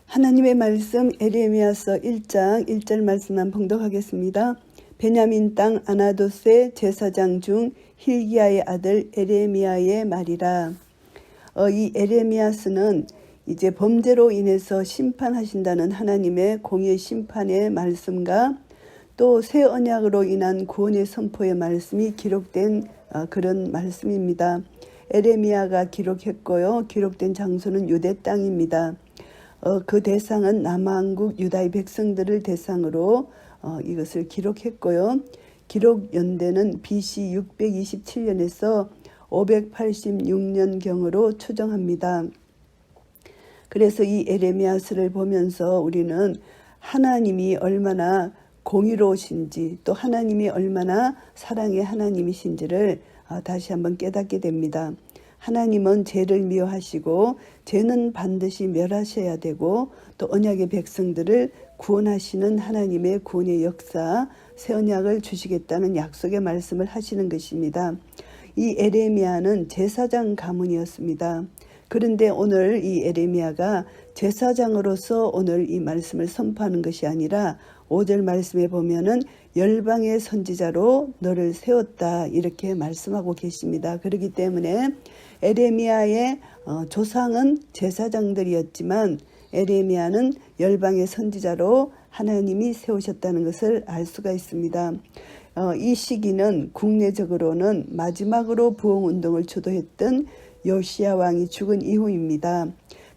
하나님의 말씀 에레미야서 1장 1절 말씀만 봉독하겠습니다. 베냐민 땅 아나도스의 제사장 중 힐기야의 아들 에레미야의 말이라. 이 에레미야스는 이제 범죄로 인해서 심판하신다는 하나님의 공의 심판의 말씀과 또 새 언약으로 인한 구원의 선포의 말씀이 기록된 그런 말씀입니다. 에레미야가 기록했고요. 기록된 장소는 유대 땅입니다. 그 대상은 남한국 유다의 백성들을 대상으로 이것을 기록했고요. 기록 연대는 BC 627년에서 586년경으로 추정합니다. 그래서 이 에레미야스를 보면서 우리는 하나님이 얼마나 공의로우신지 또 하나님이 얼마나 사랑의 하나님이신지를 다시 한번 깨닫게 됩니다. 하나님은 죄를 미워하시고 죄는 반드시 멸하셔야 되고 또 언약의 백성들을 구원하시는 하나님의 구원의 역사, 새 언약을 주시겠다는 약속의 말씀을 하시는 것입니다. 이 에레미야는 제사장 가문이었습니다. 그런데 오늘 이 에레미야가 제사장으로서 오늘 이 말씀을 선포하는 것이 아니라 5절 말씀에 보면은 열방의 선지자로 너를 세웠다 이렇게 말씀하고 계십니다. 그렇기 때문에 에레미야의 조상은 제사장들이었지만 에레미야는 열방의 선지자로 하나님이 세우셨다는 것을 알 수가 있습니다. 이 시기는 국내적으로는 마지막으로 부흥운동을 주도했던 요시야 왕이 죽은 이후입니다.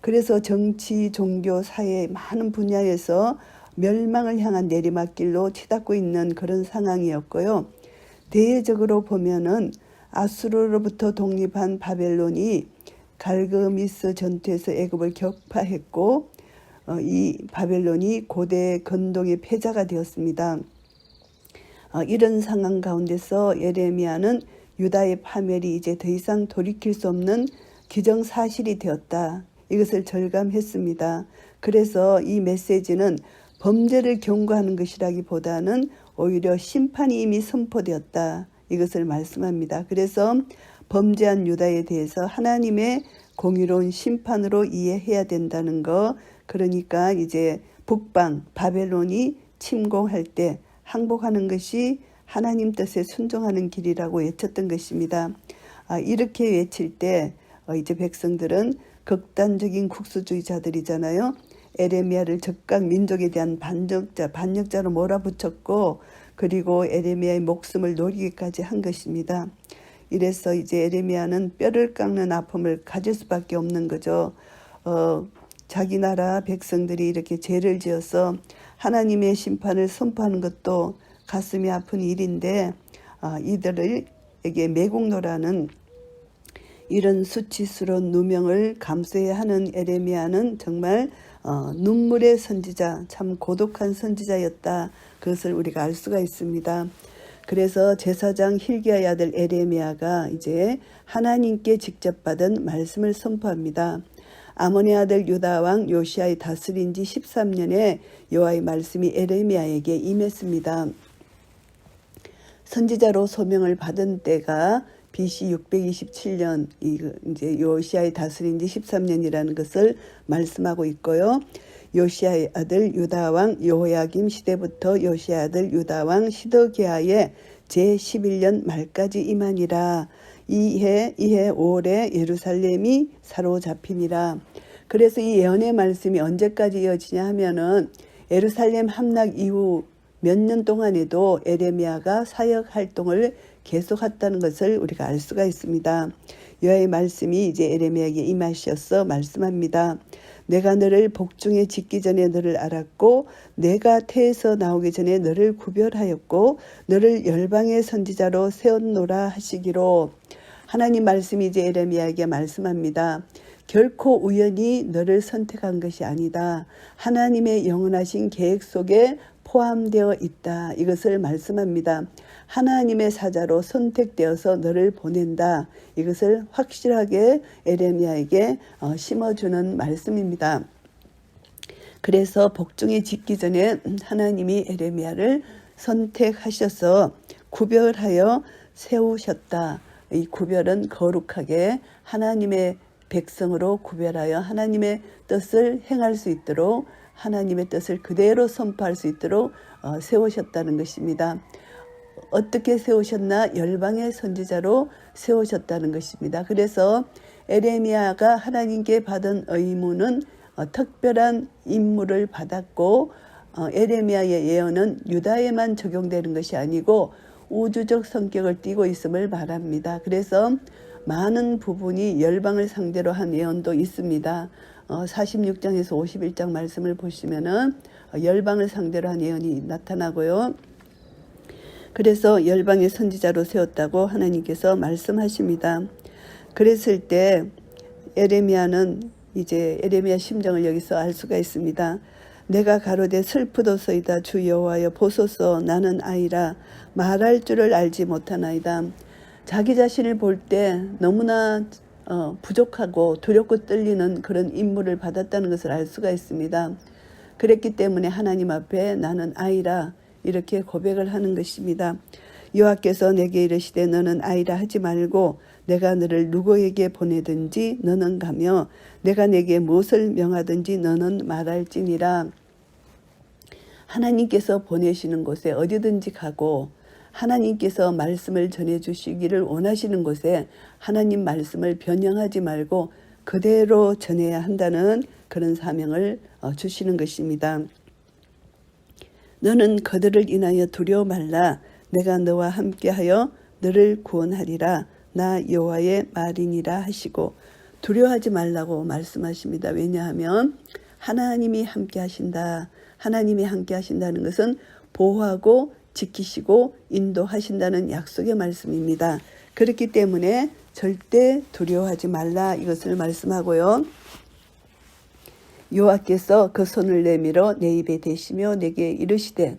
그래서 정치, 종교, 사회 많은 분야에서 멸망을 향한 내리막길로 치닫고 있는 그런 상황이었고요. 대외적으로 보면은 아수르로부터 독립한 바벨론이 갈그미스 전투에서 애굽을 격파했고 이 바벨론이 고대 건동의 패자가 되었습니다. 이런 상황 가운데서 예레미야는 유다의 파멸이 이제 더 이상 돌이킬 수 없는 기정사실이 되었다. 이것을 절감했습니다. 그래서 이 메시지는 범죄를 경고하는 것이라기보다는 오히려 심판이 이미 선포되었다. 이것을 말씀합니다. 그래서 범죄한 유다에 대해서 하나님의 공의로운 심판으로 이해해야 된다는 거. 그러니까 이제 북방 바벨론이 침공할 때 항복하는 것이 하나님 뜻에 순종하는 길이라고 외쳤던 것입니다. 이렇게 외칠 때 이제 백성들은 극단적인 국수주의자들이잖아요. 에레미야를 적각 민족에 대한 반역자로 몰아붙였고 그리고 에레미야의 목숨을 노리기까지 한 것입니다. 이래서 이제 에레미야는 뼈를 깎는 아픔을 가질 수밖에 없는 거죠. 자기 나라 백성들이 이렇게 죄를 지어서 하나님의 심판을 선포하는 것도 가슴이 아픈 일인데 이들에게 매국노라는 이런 수치스러운 누명을 감수해야 하는 에레미야는 정말 눈물의 선지자, 참 고독한 선지자였다. 그것을 우리가 알 수가 있습니다. 그래서 제사장 힐기야의 아들 에레미야가 이제 하나님께 직접 받은 말씀을 선포합니다. 아몬의 아들 유다 왕 요시야의 다스린 지 13년에 여호와의 말씀이 에레미야에게 임했습니다. 선지자로 소명을 받은 때가 BC 627년 이제 요시야의 다스린 지 13년이라는 것을 말씀하고 있고요. 요시야의 아들 유다 왕 여호야김 시대부터 요시야의 아들 유다 왕 시드기야의 제11년 말까지 임하니라. 이해 5월에 예루살렘이 사로잡히니라. 그래서 이 예언의 말씀이 언제까지 이어지냐 하면은 예루살렘 함락 이후 몇 년 동안에도 에레미야가 사역 활동을 계속했다는 것을 우리가 알 수가 있습니다. 여호와의 말씀이 이제 에레미야에게 임하셔서 말씀합니다. 내가 너를 복중에 짓기 전에 너를 알았고 내가 태에서 나오기 전에 너를 구별하였고 너를 열방의 선지자로 세웠노라 하시기로. 하나님 말씀이 이제 에레미야에게 말씀합니다. 결코 우연히 너를 선택한 것이 아니다. 하나님의 영원하신 계획 속에 포함되어 있다. 이것을 말씀합니다. 하나님의 사자로 선택되어서 너를 보낸다. 이것을 확실하게 에레미야에게 심어주는 말씀입니다. 그래서 복중에 짓기 전에 하나님이 에레미야를 선택하셔서 구별하여 세우셨다. 이 구별은 거룩하게 하나님의 백성으로 구별하여 하나님의 뜻을 행할 수 있도록 하나님의 뜻을 그대로 선포할 수 있도록 세우셨다는 것입니다. 어떻게 세우셨나? 열방의 선지자로 세우셨다는 것입니다. 그래서 에레미야가 하나님께 받은 의무는 특별한 임무를 받았고 에레미야의 예언은 유다에만 적용되는 것이 아니고 우주적 성격을 띠고 있음을 말합니다. 그래서 많은 부분이 열방을 상대로 한 예언도 있습니다. 46장에서 51장 말씀을 보시면은 열방을 상대로 한 예언이 나타나고요. 그래서 열방의 선지자로 세웠다고 하나님께서 말씀하십니다. 그랬을 때 에레미야는 이제 에레미야 심정을 여기서 알 수가 있습니다. 내가 가로되 슬프도소이다 주 여호와여 보소서 나는 아이라 말할 줄을 알지 못하나이다. 자기 자신을 볼 때 너무나 부족하고 두렵고 떨리는 그런 임무를 받았다는 것을 알 수가 있습니다. 그랬기 때문에 하나님 앞에 나는 아이라 이렇게 고백을 하는 것입니다. 여호와께서 내게 이르시되 너는 아이라 하지 말고 내가 너를 누구에게 보내든지 너는 가며 내가 내게 무엇을 명하든지 너는 말할지니라. 하나님께서 보내시는 곳에 어디든지 가고 하나님께서 말씀을 전해주시기를 원하시는 곳에 하나님 말씀을 변형하지 말고 그대로 전해야 한다는 그런 사명을 주시는 것입니다. 너는 그들을 인하여 두려워 말라. 내가 너와 함께하여 너를 구원하리라. 나 여호와의 말이니라 하시고 두려워하지 말라고 말씀하십니다. 왜냐하면 하나님이 함께 하신다. 하나님이 함께 하신다는 것은 보호하고 지키시고 인도하신다는 약속의 말씀입니다. 그렇기 때문에 절대 두려워하지 말라 이것을 말씀하고요. 여호와께서 그 손을 내밀어 내 입에 대시며 내게 이르시되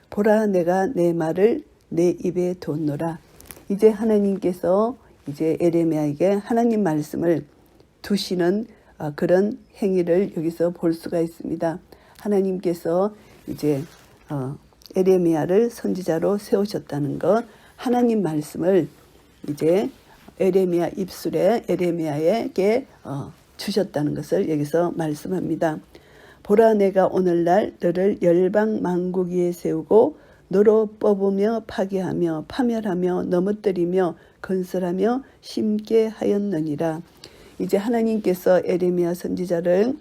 보라 내가 내 말을 내 입에 뒀노라. 이제 하나님께서 이제 에레미야에게 하나님 말씀을 두시는 그런 행위를 여기서 볼 수가 있습니다. 하나님께서 이제 에레미야를 선지자로 세우셨다는 것, 하나님 말씀을 이제 에레미야 입술에 에레미야에게 주셨다는 것을 여기서 말씀합니다. 보라 내가 오늘날 너를 열방 만국 위에 세우고 너로 뽑으며 파괴하며 파멸하며 넘어뜨리며 건설하며 심게 하였느니라. 이제 하나님께서 에레미야 선지자를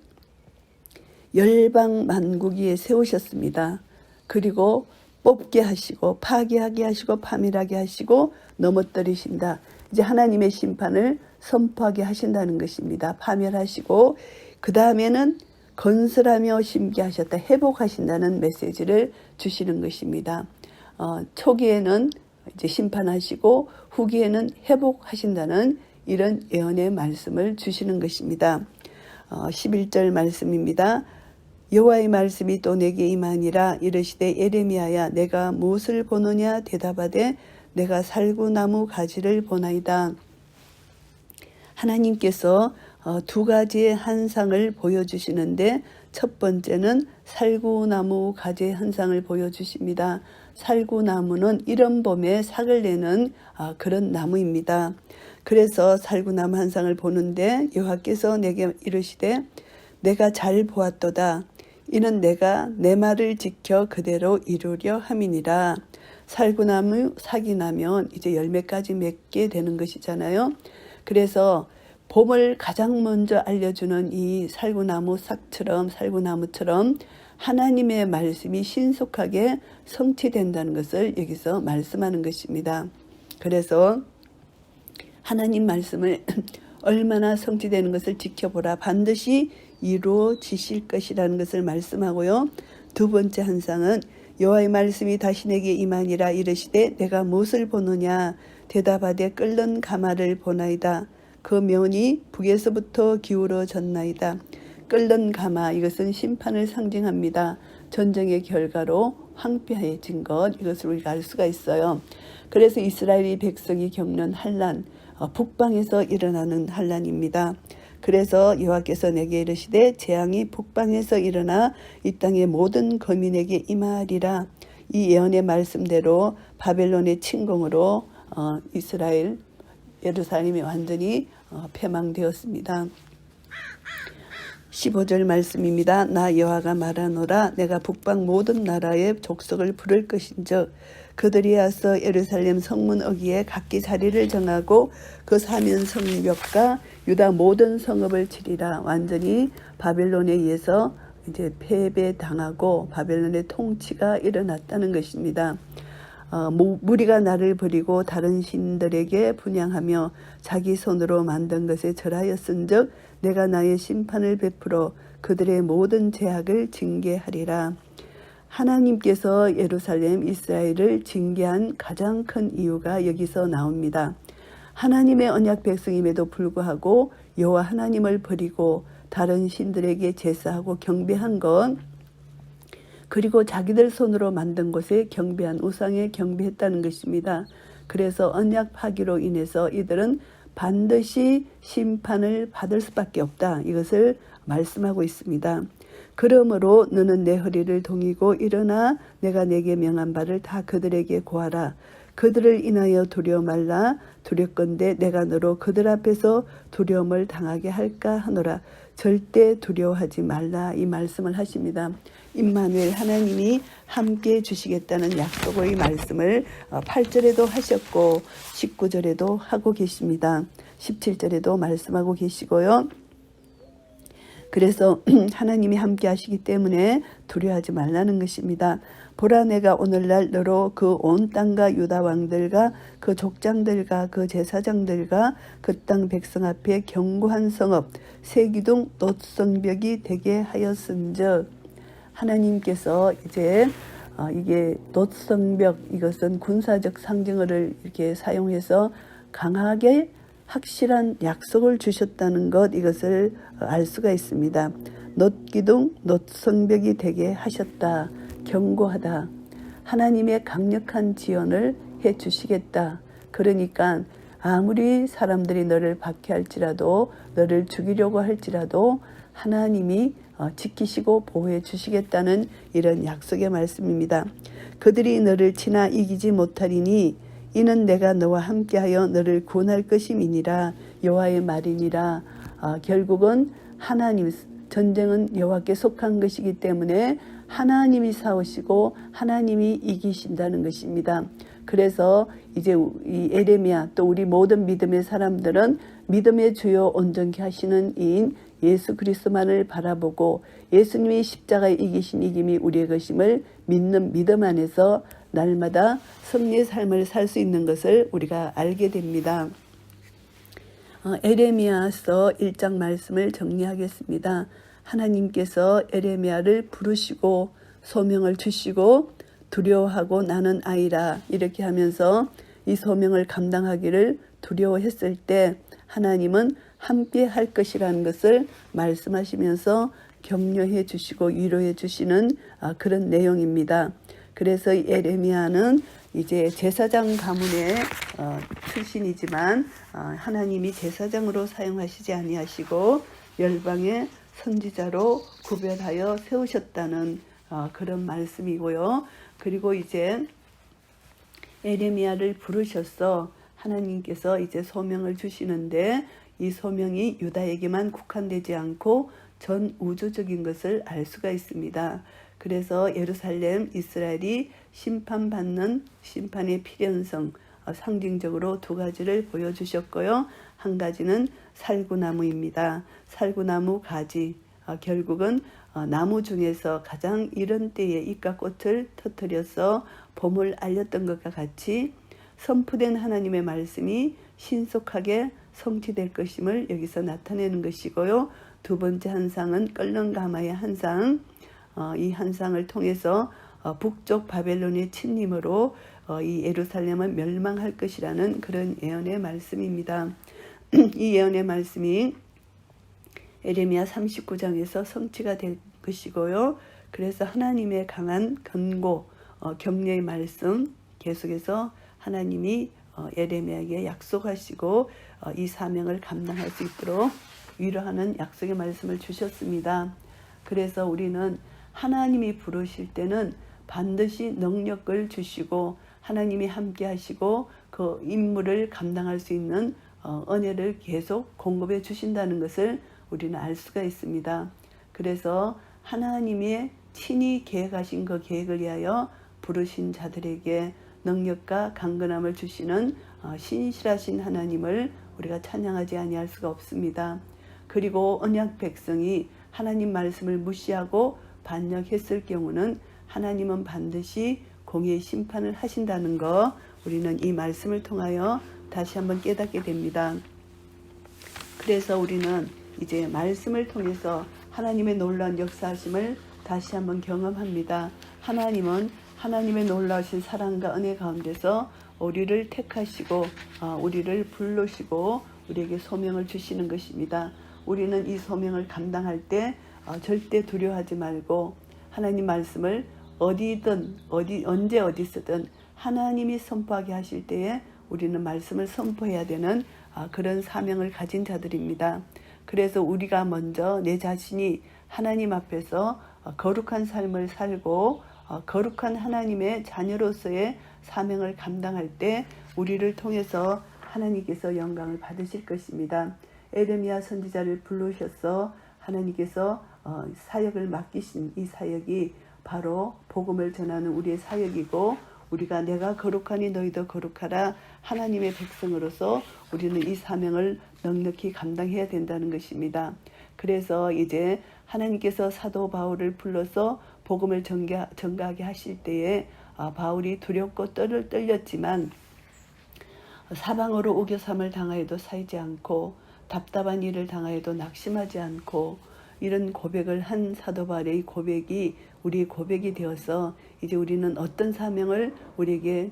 열방 만국 위에 세우셨습니다. 그리고 뽑게 하시고 파괴하게 하시고 파멸하게 하시고 넘어뜨리신다. 이제 하나님의 심판을 선포하게 하신다는 것입니다. 파멸하시고 그 다음에는 건설하며 심게 하셨다. 회복하신다는 메시지를 주시는 것입니다. 초기에는 이제 심판하시고 후기에는 회복하신다는 이런 예언의 말씀을 주시는 것입니다. 11절 말씀입니다. 여호와의 말씀이 또 내게 임하니라. 이르시되 에레미야야 내가 무엇을 보느냐 대답하되 내가 살구나무 가지를 보나이다. 하나님께서 두 가지의 한상을 보여주시는데 첫 번째는 살구나무 가지의 한상을 보여주십니다. 살구나무는 이른 봄에 삭을 내는 그런 나무입니다. 그래서 살구나무 한상을 보는데 여호와께서 내게 이르시되 내가 잘 보았도다. 이는 내가 내 말을 지켜 그대로 이루려 함이니라. 살구나무 삭이 나면 이제 열매까지 맺게 되는 것이잖아요. 그래서 봄을 가장 먼저 알려주는 이 살구나무처럼 하나님의 말씀이 신속하게 성취된다는 것을 여기서 말씀하는 것입니다. 그래서 하나님 말씀을 얼마나 성취되는 것을 지켜보라. 반드시 이루어지실 것이라는 것을 말씀하고요. 두 번째 한상은 여호와의 말씀이 다시 내게 임하니라. 이르시되 내가 무엇을 보느냐 대답하되 끓는 가마를 보나이다. 그 면이 북에서부터 기울어졌나이다. 끓는 가마 이것은 심판을 상징합니다. 전쟁의 결과로 황폐해진 것 이것을 우리가 알 수가 있어요. 그래서 이스라엘의 백성이 겪는 환난 북방에서 일어나는 환난입니다. 그래서 여호와께서 내게 이르시되 재앙이 북방에서 일어나 이 땅의 모든 거민에게 임하리라. 이 예언의 말씀대로 바벨론의 침공으로 이스라엘 예루살렘이 완전히 패망되었습니다. 15절 말씀입니다. 나 여호와가 말하노라. 내가 북방 모든 나라의 족속을 부를 것인즉 그들이 와서 예루살렘 성문 어귀에 각기 자리를 정하고 그 사면 성벽과 유다 모든 성읍을 치리라. 완전히 바벨론에 의해서 이제 패배당하고 바벨론의 통치가 일어났다는 것입니다. 무리가 나를 버리고 다른 신들에게 분향하며 자기 손으로 만든 것에 절하였은즉 내가 나의 심판을 베풀어 그들의 모든 죄악을 징계하리라. 하나님께서 예루살렘 이스라엘을 징계한 가장 큰 이유가 여기서 나옵니다. 하나님의 언약 백성임에도 불구하고 여호와 하나님을 버리고 다른 신들에게 제사하고 경배한 것, 그리고 자기들 손으로 만든 곳에 경배한 우상에 경배했다는 것입니다. 그래서 언약 파기로 인해서 이들은 반드시 심판을 받을 수밖에 없다. 이것을 말씀하고 있습니다. 그러므로 너는 내 허리를 동이고 일어나 내가 내게 명한 바를 다 그들에게 고하라. 그들을 인하여 두려워 말라. 두렵건대 내가 너로 그들 앞에서 두려움을 당하게 할까 하노라. 절대 두려워하지 말라. 이 말씀을 하십니다. 임마누엘 하나님이 함께 주시겠다는 약속의 말씀을 8절에도 하셨고 19절에도 하고 계십니다. 17절에도 말씀하고 계시고요. 그래서 하나님이 함께 하시기 때문에 두려워하지 말라는 것입니다. 보라 내가 오늘날 너로 그 온 땅과 유다 왕들과 그 족장들과 그 제사장들과 그 땅 백성 앞에 견고한 성읍 세기둥 놋성벽이 되게 하였은즉, 하나님께서 이제 이게 놋성벽, 이것은 군사적 상징어를 이렇게 사용해서 강하게 확실한 약속을 주셨다는 것, 이것을 알 수가 있습니다. 놋기둥 놋성벽이 되게 하셨다. 견고하다. 하나님의 강력한 지원을 해 주시겠다. 그러니까 아무리 사람들이 너를 박해할지라도, 너를 죽이려고 할지라도 하나님이 지키시고 보호해 주시겠다는 이런 약속의 말씀입니다. 그들이 너를 치나 이기지 못하리니 이는 내가 너와 함께하여 너를 구원할 것임이니라. 여호와의 말이니라. 결국은 하나님, 전쟁은 여호와께 속한 것이기 때문에 하나님이 싸우시고 하나님이 이기신다는 것입니다. 그래서 이제 이 에레미야 또 우리 모든 믿음의 사람들은 믿음의 주요 온전케 하시는 이인 예수 그리스도만을 바라보고 예수님이 십자가에 이기신 이김이 우리의 것임을 믿는 믿음 안에서 날마다 승리의 삶을 살 수 있는 것을 우리가 알게 됩니다. 에레미야서 1장 말씀을 정리하겠습니다. 하나님께서 에레미야를 부르시고 소명을 주시고 두려워하고 나는 아이라 이렇게 하면서 이 소명을 감당하기를 두려워했을 때 하나님은 함께 할 것이라는 것을 말씀하시면서 격려해 주시고 위로해 주시는 그런 내용입니다. 그래서 에레미야는 이제 제사장 가문의 출신이지만 하나님이 제사장으로 사용하시지 아니하시고 열방의 선지자로 구별하여 세우셨다는 그런 말씀이고요. 그리고 이제 에레미야를 부르셔서 하나님께서 이제 소명을 주시는데 이 소명이 유다에게만 국한되지 않고 전 우주적인 것을 알 수가 있습니다. 그래서 예루살렘 이스라엘이 심판받는 심판의 필연성, 상징적으로 두 가지를 보여주셨고요. 한 가지는 살구나무입니다. 살구나무 가지, 결국은 나무 중에서 가장 이른 때에 이까꽃을 터뜨려서 봄을 알렸던 것과 같이 선포된 하나님의 말씀이 신속하게 성취될 것임을 여기서 나타내는 것이고요. 두 번째 한상은 끓는 가마의 한상, 이 한상을 통해서 북쪽 바벨론의 침림으로 이 예루살렘은 멸망할 것이라는 그런 예언의 말씀입니다. 이 예언의 말씀이 에레미야 39장에서 성취가 될 것이고요. 그래서 하나님의 강한 견고, 격려의 말씀 계속해서 하나님이 에레미야에게 약속하시고 이 사명을 감당할 수 있도록 위로하는 약속의 말씀을 주셨습니다. 그래서 우리는 하나님이 부르실 때는 반드시 능력을 주시고 하나님이 함께 하시고 그 임무를 감당할 수 있는 은혜를 계속 공급해 주신다는 것을 우리는 알 수가 있습니다. 그래서 하나님의 친히 계획하신 그 계획을 위하여 부르신 자들에게 능력과 강건함을 주시는 신실하신 하나님을 우리가 찬양하지 아니할 수가 없습니다. 그리고 언약 백성이 하나님 말씀을 무시하고 반역했을 경우는 하나님은 반드시 공의의 심판을 하신다는 거 우리는 이 말씀을 통하여 다시 한번 깨닫게 됩니다. 그래서 우리는 이제 말씀을 통해서 하나님의 놀라운 역사하심을 다시 한번 경험합니다. 하나님은 하나님의 놀라우신 사랑과 은혜 가운데서 우리를 택하시고 우리를 부르시고 우리에게 소명을 주시는 것입니다. 우리는 이 소명을 감당할 때 절대 두려워하지 말고 하나님 말씀을 어디든 언제 어디서든 하나님이 선포하게 하실 때에 우리는 말씀을 선포해야 되는 그런 사명을 가진 자들입니다. 그래서 우리가 먼저 내 자신이 하나님 앞에서 거룩한 삶을 살고 거룩한 하나님의 자녀로서의 사명을 감당할 때 우리를 통해서 하나님께서 영광을 받으실 것입니다. 에레미야 선지자를 부르셔서 하나님께서 사역을 맡기신 이 사역이 바로 복음을 전하는 우리의 사역이고 우리가 내가 거룩하니 너희도 거룩하라 하나님의 백성으로서 우리는 이 사명을 넉넉히 감당해야 된다는 것입니다. 그래서 이제 하나님께서 사도 바울을 불러서 복음을 전가하게 하실 때에 바울이 두렵고 떨렸지만 사방으로 오겨삼을 당하여도 사이지 않고 답답한 일을 당하여도 낙심하지 않고 이런 고백을 한 사도 바울의 고백이 우리의 고백이 되어서 이제 우리는 어떤 사명을 우리에게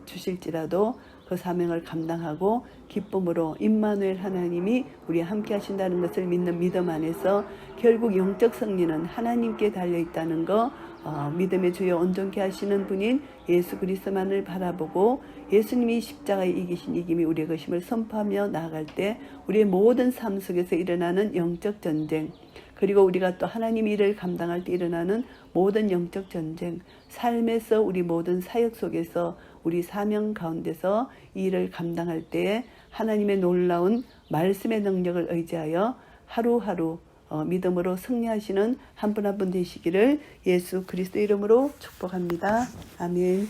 주실지라도 그 사명을 감당하고 기쁨으로 임마누엘 하나님이 우리와 함께 하신다는 것을 믿는 믿음 안에서 결국 영적 승리는 하나님께 달려있다는 거 믿음의 주여 온전케 하시는 분인 예수 그리스도만을 바라보고 예수님이 십자가에 이기신 이김이 우리의 것임을 선포하며 나아갈 때 우리의 모든 삶 속에서 일어나는 영적 전쟁 그리고 우리가 또 하나님 일을 감당할 때 일어나는 모든 영적 전쟁 삶에서 우리 모든 사역 속에서 우리 사명 가운데서 이 일을 감당할 때 하나님의 놀라운 말씀의 능력을 의지하여 하루하루 믿음으로 승리하시는 한 분 한 분 되시기를 예수 그리스도 이름으로 축복합니다. 아멘.